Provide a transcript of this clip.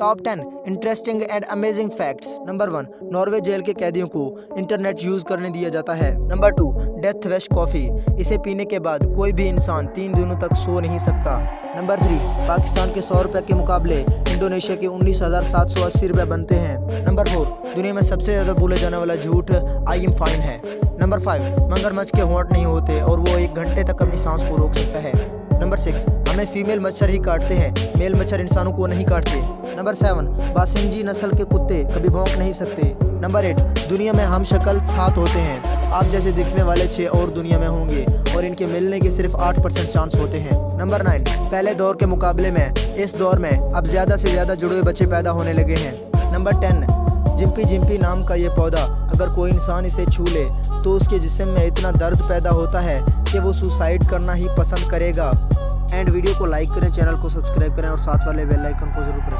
Top 10 interesting and amazing facts. Number 1, Norway jail के कैदियों को इंटरनेट यूज करने दिया जाता है। नंबर 2, डेथ विश कॉफी, इसे पीने के बाद कोई भी इंसान 3 दिनों तक सो नहीं सकता। नंबर 3, पाकिस्तान के 100 रुपए के मुकाबले इंडोनेशिया के 19,780 रुपए बनते हैं। नंबर 4, दुनिया में सबसे ज्यादा बोले जाने वाला झूठ आई एम फाइन है। नंबर 5, मगरमच्छ के होंठ नहीं होते और वो 1 घंटे तक अपनी सांस को रोक सकता है। नंबर 6, हमें फीमेल मच्छर ही काटते हैं, मेल मच्छर इंसानों को नहीं काटते। नंबर 7, बासिंजी नस्ल के कुत्ते कभी भौंक नहीं सकते। नंबर 8, दुनिया में हम शक्ल 7 होते हैं, आप जैसे दिखने वाले 6 और दुनिया में होंगे और इनके मिलने के सिर्फ 8% चांस होते हैं। नंबर 9, पहले दौर के मुकाबले में इस दौर में अब ज़्यादा से ज़्यादा जुड़े हुए बच्चे पैदा होने लगे हैं। नंबर 10, जिम्पी जिम्पी नाम का ये पौधा अगर कोई इंसान इसे छू ले तो उसके जिस्म में इतना दर्द पैदा होता है कि वो सुसाइड करना ही पसंद करेगा। एंड वीडियो को लाइक करें, चैनल को सब्सक्राइब करें और साथ वाले बेल आइकन को जरूर प्रेस